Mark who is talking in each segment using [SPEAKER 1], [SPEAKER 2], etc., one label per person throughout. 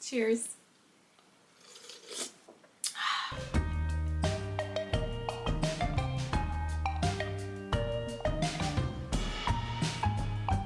[SPEAKER 1] Cheers.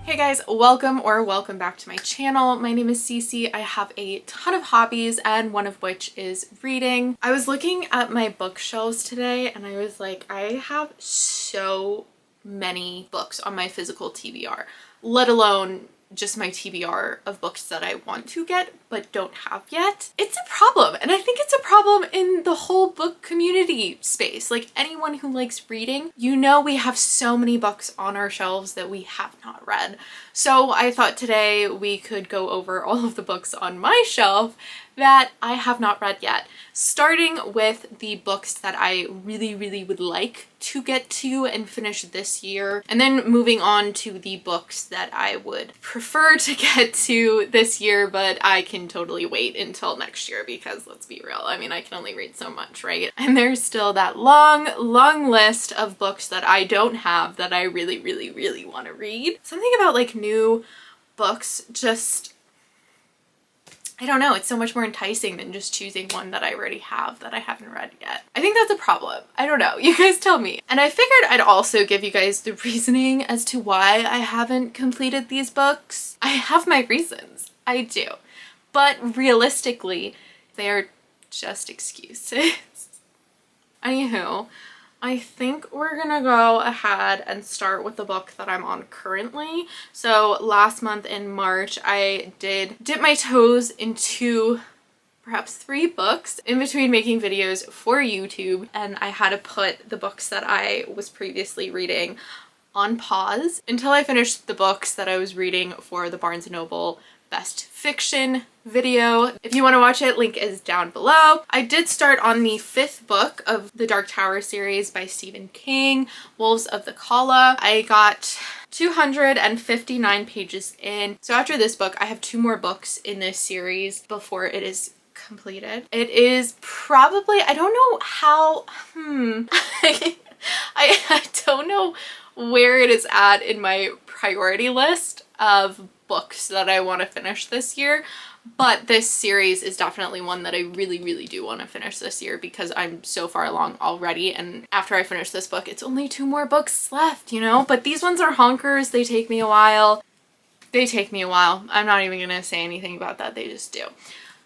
[SPEAKER 1] Hey guys, welcome back to my channel. My name is Cece. I have a ton of hobbies and one of which is reading. I was looking at my bookshelves today and I was like, I have so many books on my physical TBR, let alone just my TBR of books that I want to get but don't have yet. It's a problem, and I think it's a problem in the whole book community space. Like, anyone who likes reading, you know, we have so many books on our shelves that we have not read. So I thought today we could go over all of the books on my shelf that I have not read yet, starting with the books that I really would like to get to and finish this year, and then moving on to the books that I would prefer to get to this year, but I can totally wait until next year because, let's be real, I mean, I can only read so much, right? And there's still that long list of books that I don't have that I really want to read. Something about like new books just, I don't know, it's so much more enticing than just choosing one that I already have that I haven't read yet. I think that's a problem. I don't know, you guys tell me. And I figured I'd also give you guys the reasoning as to why I haven't completed these books. I have my reasons, I do. But realistically, they're just excuses. Anywho, I think we're gonna go ahead and start with the book that I'm on currently. So last month in March, I did dip my toes into perhaps 3 books in between making videos for YouTube, and I had to put the books that I was previously reading on pause until I finished the books that I was reading for the Barnes & Noble Best Fiction video. If you want to watch it, link is down below. I did start on the 5th book of the Dark Tower series by Stephen King, Wolves of the Kala. I got 259 pages in. So after this book, I have 2 more books in this series before it is completed. It is probably, I don't know how, I don't know where it is at in my priority list of books that I want to finish this year, but this series is definitely one that I really do want to finish this year because I'm so far along already, and after I finish this book, it's only 2 more books left, you know? But these ones are honkers. They take me a while. I'm not even gonna say anything about that. They just do.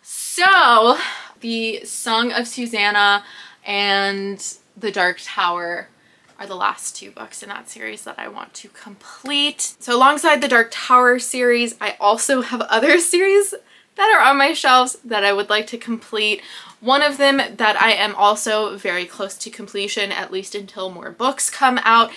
[SPEAKER 1] So the Song of Susanna and the Dark Tower are the last 2 books in that series that I want to complete. So alongside the Dark Tower series, I also have other series that are on my shelves that I would like to complete. One of them that I am also very close to completion, at least until more books come out,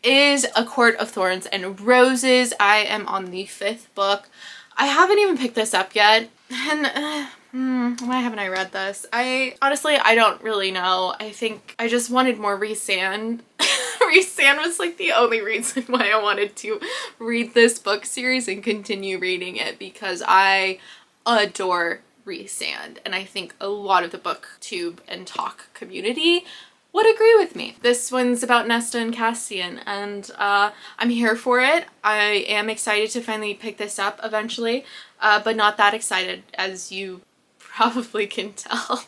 [SPEAKER 1] is A Court of Thorns and Roses. I am on the 5th book. I haven't even picked this up yet, and why haven't I read this? Honestly, I don't really know. I think I just wanted more Rhysand. Rhysand was like the only reason why I wanted to read this book series and continue reading it, because I adore Rhysand, and I think a lot of the booktube and talk community would agree with me. This one's about Nesta and Cassian, and I'm here for it. I am excited to finally pick this up eventually, but not that excited, as you probably can tell.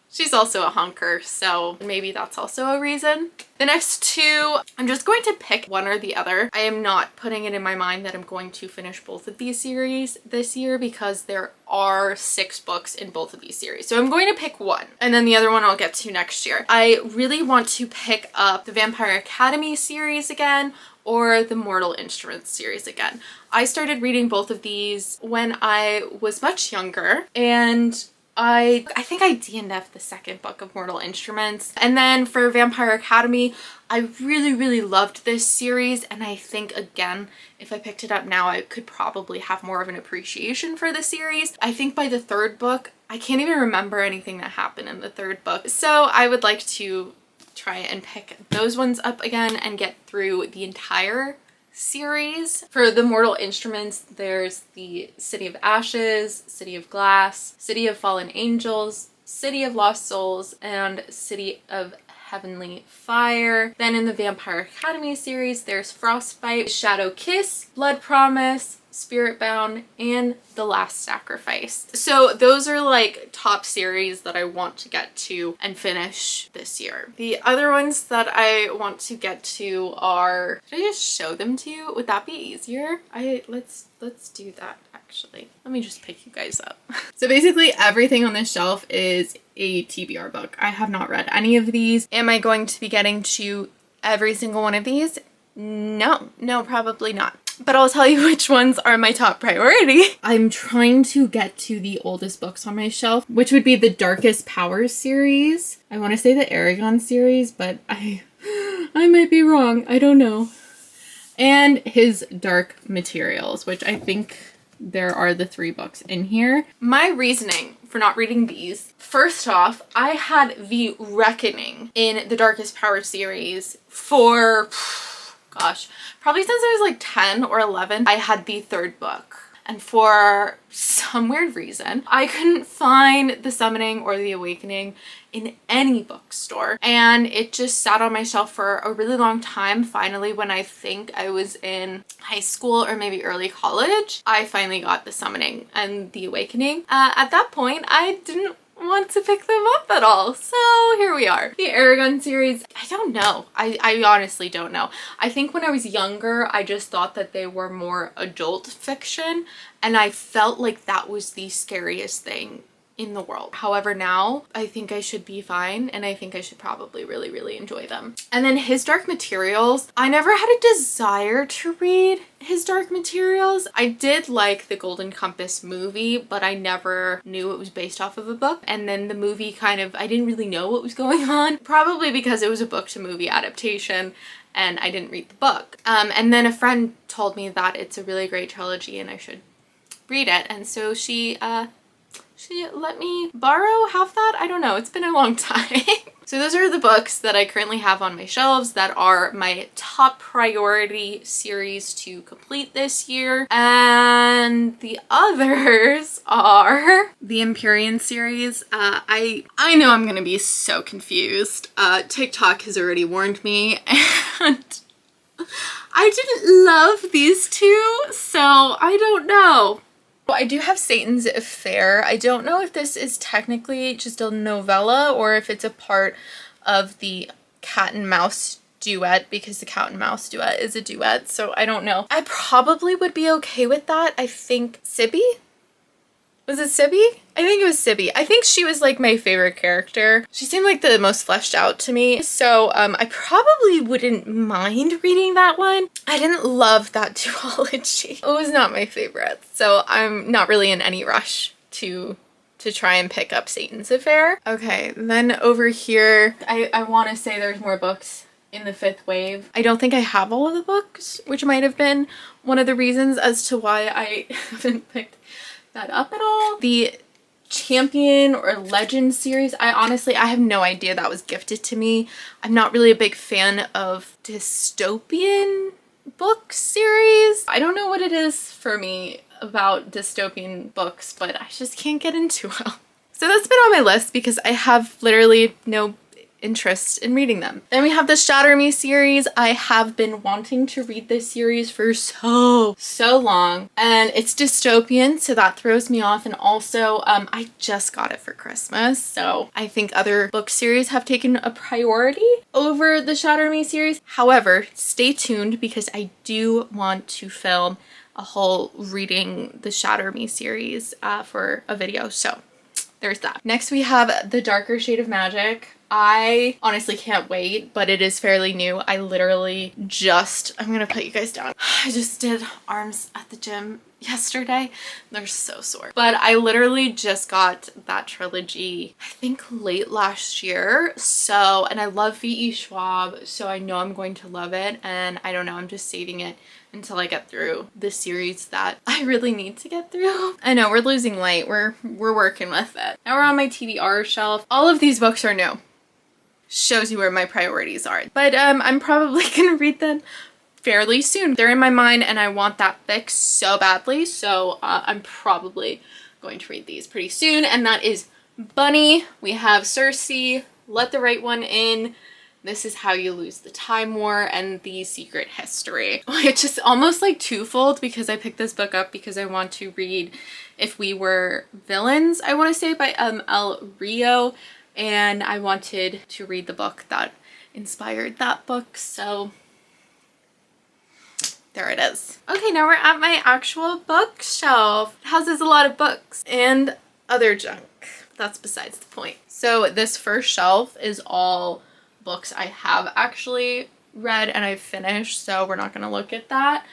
[SPEAKER 1] She's also a honker, so maybe that's also a reason. The next 2, I'm just going to pick one or the other. I am not putting it in my mind that I'm going to finish both of these series this year because there are 6 books in both of these series. So I'm going to pick one, and then the other one I'll get to next year. I really want to pick up the Vampire Academy series again, or the Mortal Instruments series again. I started reading both of these when I was much younger, and I think I DNF'd the 2nd book of Mortal Instruments. And then for Vampire Academy, I really loved this series, and I think, again, if I picked it up now, I could probably have more of an appreciation for the series. I think by the 3rd book, I can't even remember anything that happened in the 3rd book. So I would like to try and pick those ones up again and get through the entire series. For the Mortal Instruments, there's the City of Ashes, City of Glass, City of Fallen Angels, City of Lost Souls, and City of Heavenly Fire. Then in the Vampire Academy series, there's Frostbite, Shadow Kiss, Blood Promise, Spirit Bound, and The Last Sacrifice. So those are like top series that I want to get to and finish this year. The other ones that I want to get to are, should I just show them to you? Would that be easier? Let's do that actually. Let me just pick you guys up. So basically everything on this shelf is a TBR book. I have not read any of these. Am I going to be getting to every single one of these? No, probably not. But I'll tell you which ones are my top priority. I'm trying to get to the oldest books on my shelf, which would be the Darkest Powers series. I want to say the Aragon series, but I might be wrong. I don't know. And his Dark Materials, which I think there are the 3 books in here. My reasoning for not reading these, first off, I had The Reckoning in the Darkest Power series for, gosh, probably since I was like 10 or 11. I had the 3rd book. And for some weird reason, I couldn't find The Summoning or The Awakening in any bookstore. And it just sat on my shelf for a really long time. Finally, when I think I was in high school or maybe early college, I finally got The Summoning and The Awakening. At that point, I didn't want to pick them up at all. So here we are. The Aragon series, I don't know. I honestly don't know. I think when I was younger, I just thought that they were more adult fiction, and I felt like that was the scariest thing in the world. However, now I think I should be fine, and I think I should probably really enjoy them. And then his Dark Materials, I never had a desire to read his Dark Materials. I did like the Golden Compass movie, but I never knew it was based off of a book. And then the movie kind of, I didn't really know what was going on, probably because it was a book to movie adaptation and I didn't read the book. And then a friend told me that it's a really great trilogy and I should read it. And so she let me have that. I don't know. It's been a long time. So those are the books that I currently have on my shelves that are my top priority series to complete this year. And the others are the Empyrean series. I know I'm gonna be so confused. TikTok has already warned me, and I didn't love these 2, so I don't know. I do have Satan's Affair. I don't know if this is technically just a novella or if it's a part of the cat and mouse duet, because the cat and mouse duet is a duet, so I don't know. I probably would be okay with that. I think Sibby? Was it Sibby? I think it was Sibby. I think she was like my favorite character. She seemed like the most fleshed out to me. So I probably wouldn't mind reading that one. I didn't love that duology. It was not my favorite. So I'm not really in any rush to try and pick up Satan's Affair. Okay, then over here, I want to say there's more books in the 5th wave. I don't think I have all of the books, which might have been one of the reasons as to why I haven't picked that up at all. The Champion or Legend series, I have no idea. That was gifted to me. I'm not really a big fan of dystopian book series. I don't know what it is for me about dystopian books, but I just can't get into them. So that's been on my list because I have literally no interest in reading them. Then we have the Shatter Me series. I have been wanting to read this series for so long, and it's dystopian, so that throws me off. And also I just got it for Christmas, so I think other book series have taken a priority over the Shatter Me series. However, stay tuned because I do want to film a whole reading the Shatter Me series for a video, so there's that. Next we have The Darker Shade of Magic. I honestly can't wait, but it is fairly new. I literally I'm gonna put you guys down. I just did arms at the gym yesterday. They're so sore. But I literally just got that trilogy, I think late last year. So, and I love V.E. Schwab, so I know I'm going to love it. And I don't know, I'm just saving it until I get through the series that I really need to get through. I know, we're losing light. We're working with it. Now we're on my TBR shelf. All of these books are new. Shows you where my priorities are. But I'm probably gonna read them fairly soon. They're in my mind and I want that fix so badly. So I'm probably going to read these pretty soon. And that is Bunny. We have Circe, Let the Right One In, This Is How You Lose the Time War, and The Secret History, which is almost like twofold because I picked this book up because I want to read If We Were Villains, I want to say, by El Rio, and I wanted to read the book that inspired that book, so there it is. Okay, now we're at my actual bookshelf. It houses a lot of books and other junk. That's besides the point. So this first shelf is all books I have actually read and I've finished, so we're not gonna look at that.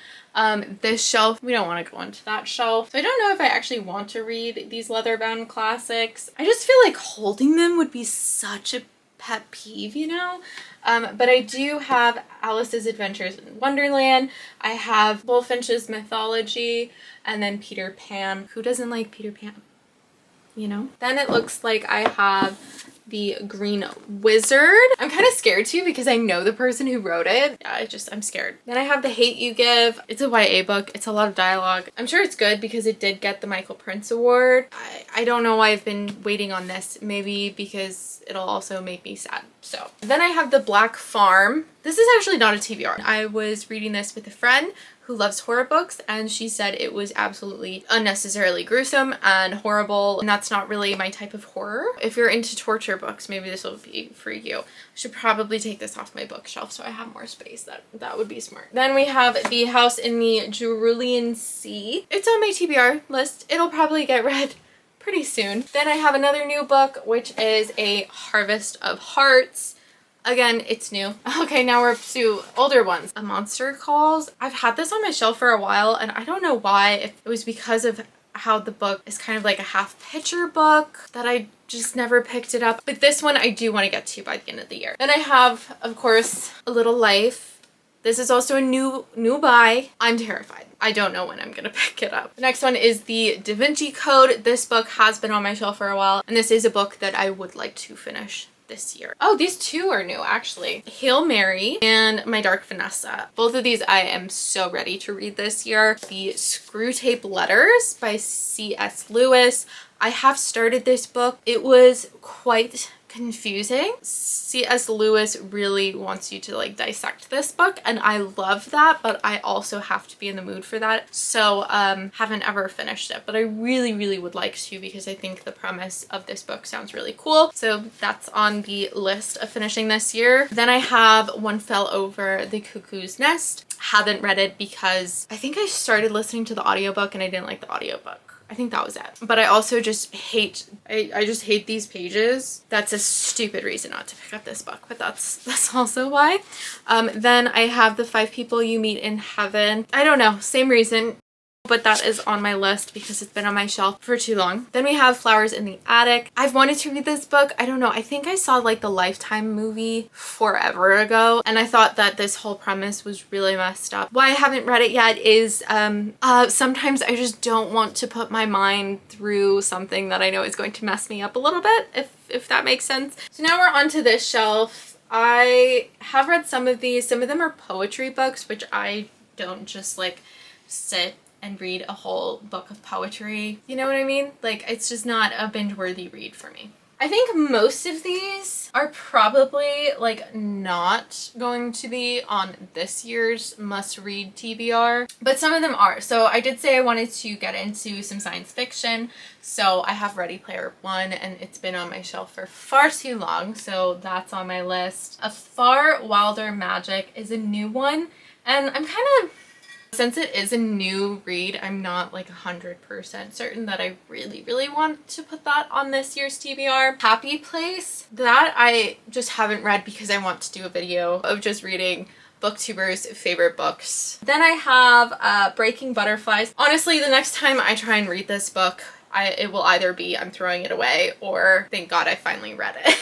[SPEAKER 1] This shelf, we don't want to go into that shelf. So I don't know if I actually want to read these leather-bound classics. I just feel like holding them would be such a pet peeve, you know? But I do have Alice's Adventures in Wonderland. I have Bullfinch's Mythology, and then Peter Pan. Who doesn't like Peter Pan? You know? Then it looks like I have The Green Wizard. I'm kind of scared too because I know the person who wrote it. Yeah, I'm scared. Then I have The Hate U Give. It's a YA book. It's a lot of dialogue. I'm sure it's good because it did get the Michael Prince Award. I don't know why I've been waiting on this. Maybe because it'll also make me sad. So then I have The Black Farm. This is actually not a TBR. I was reading this with a friend who loves horror books, and she said it was absolutely unnecessarily gruesome and horrible, and that's not really my type of horror. If you're into torture books, maybe this will be for you. I should probably take this off my bookshelf so I have more space. That would be smart. Then we have The House in the Cerulean Sea. It's on my TBR list. It'll probably get read pretty soon. Then I have another new book, which is A Harvest of Hearts. Again, it's new. Okay, now we're up to older ones. A Monster Calls. I've had this on my shelf for a while, and I don't know why. If it was because of how the book is kind of like a half picture book that I just never picked it up. But this one I do want to get to by the end of the year. Then I have, of course, A Little Life. This is also a new buy. I'm terrified. I don't know when I'm gonna pick it up. The next one is The Da Vinci Code. This book has been on my shelf for a while, and this is a book that I would like to finish this year. Oh, these two are new actually. Hail Mary and My Dark Vanessa. Both of these I am so ready to read this year. The Screw Tape Letters by C.S. Lewis. I have started this book. It was quite confusing. C.S. Lewis really wants you to like dissect this book, and I love that, but I also have to be in the mood for that. So haven't ever finished it, but I really would like to because I think the premise of this book sounds really cool. So that's on the list of finishing this year. Then I have One Fell Over the Cuckoo's Nest. Haven't read it because I think I started listening to the audiobook and I didn't like the audiobook. I think that was it. But I also just hate, I just hate these pages. That's a stupid reason not to pick up this book, but that's also why. Then I have The Five People You Meet in Heaven. I don't know, same reason, but that is on my list because it's been on my shelf for too long. Then we have Flowers in the Attic. I've wanted to read this book. I don't know. I think I saw like the Lifetime movie forever ago, and I thought that this whole premise was really messed up. Why I haven't read it yet is sometimes I just don't want to put my mind through something that I know is going to mess me up a little bit, if that makes sense. So now we're onto this shelf. I have read some of these. Some of them are poetry books, which I don't just like sit and read a whole book of poetry. You know what I mean? Like, it's just not a binge-worthy read for me. I think most of these are probably like not going to be on this year's must-read TBR, but some of them are. So I did say I wanted to get into some science fiction. So I have Ready Player One, and it's been on my shelf for far too long, so that's on my list. A Far Wilder Magic is a new one, and I'm kind of, since it is a new read, I'm not like 100% certain that I really want to put that on this year's TBR. Happy Place, that I just haven't read because I want to do a video of just reading booktubers' favorite books. Then I have Breaking Butterflies. Honestly, the next time I try and read this book, it will either be I'm throwing it away or thank God I finally read it.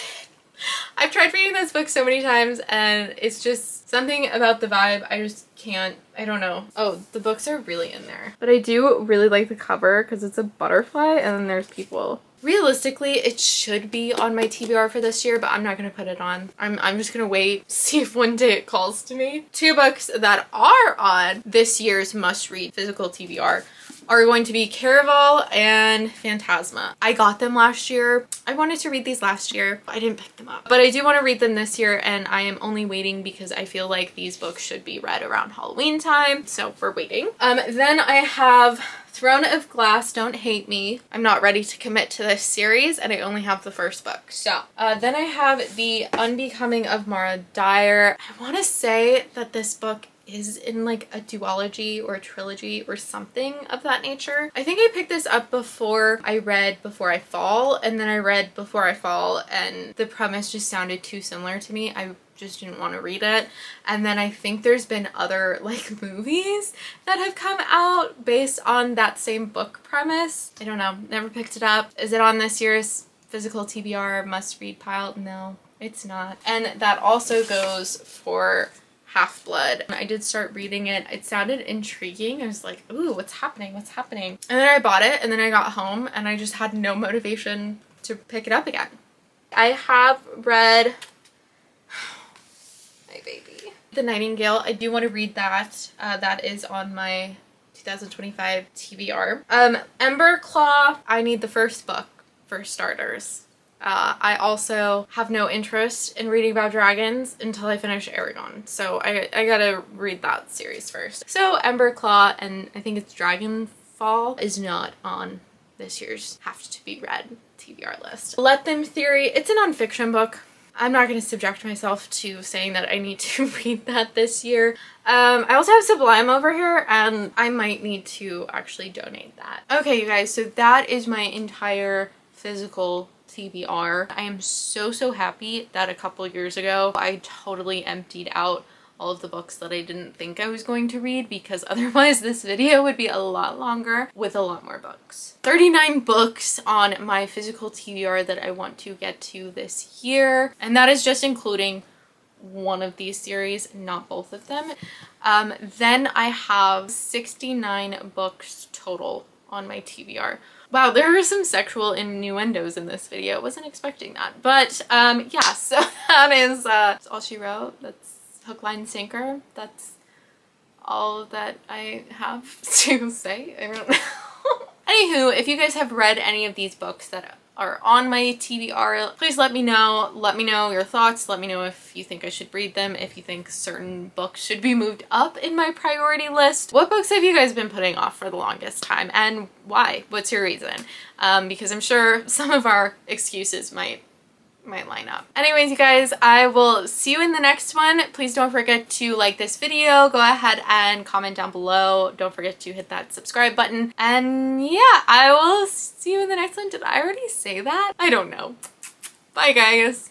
[SPEAKER 1] I've tried reading this book so many times and it's just something about the vibe. I just can't, I don't know. Oh, the books are really in there. But I do really like the cover because it's a butterfly and then there's people. Realistically, it should be on my TBR for this year, but I'm not going to put it on. I'm just going to wait, see if one day it calls to me. Two books that are on this year's must-read physical TBR are going to be Caraval and Phantasma. I got them last year. I wanted to read these last year, but I didn't pick them up. But I do want to read them this year, and I am only waiting because I feel like these books should be read around Halloween time, so we're waiting. Then I have Throne of Glass, Don't Hate Me. I'm not ready to commit to this series, and I only have the first book. So then I have The Unbecoming of Mara Dyer. I want to say that this book is in like a duology or a trilogy or something of that nature. I think I picked this up before I read Before I Fall, and then I read Before I Fall and the premise just sounded too similar to me. I just didn't want to read it. And then I think there's been other like movies that have come out based on that same book premise. I don't know, never picked it up. Is it on this year's physical TBR must read pile? No, it's not. And that also goes for Half-Blood. I did start reading it. It sounded intriguing. I was like, ooh, what's happening? What's happening? And then I bought it, and then I got home and I just had no motivation to pick it up again. I have read my baby, The Nightingale. I do want to read that. That is on my 2025 TBR. Ember Claw, I need the first book for starters. I also have no interest in reading about dragons until I finish Aragon, so I gotta read that series first. So Ember Claw, and I think it's Dragonfall, is not on this year's have to be read TBR list. Let Them Theory, it's a nonfiction book. I'm not going to subject myself to saying that I need to read that this year. I also have Sublime over here, and I might need to actually donate that. Okay, you guys, so that is my entire physical TBR. I am so happy that a couple years ago I totally emptied out all of the books that I didn't think I was going to read, because otherwise this video would be a lot longer with a lot more books. 39 books on my physical TBR that I want to get to this year, and that is just including one of these series, not both of them. Then I have 69 books total on my TBR. Wow, there are some sexual innuendos in this video. Wasn't expecting that. But yeah, so that is all she wrote. That's hook, line, sinker. That's all that I have to say. I don't know. Anywho, if you guys have read any of these books that are on my TBR, please let me know. Let me know your thoughts. Let me know if you think I should read them, if you think certain books should be moved up in my priority list. What books have you guys been putting off for the longest time, and why? What's your reason? Because I'm sure some of our excuses might line up. Anyways, you guys, I will see you in the next one. Please don't forget to like this video. Go ahead and comment down below. Don't forget to hit that subscribe button. And yeah, I will see you in the next one. Did I already say that? I don't know. Bye, guys.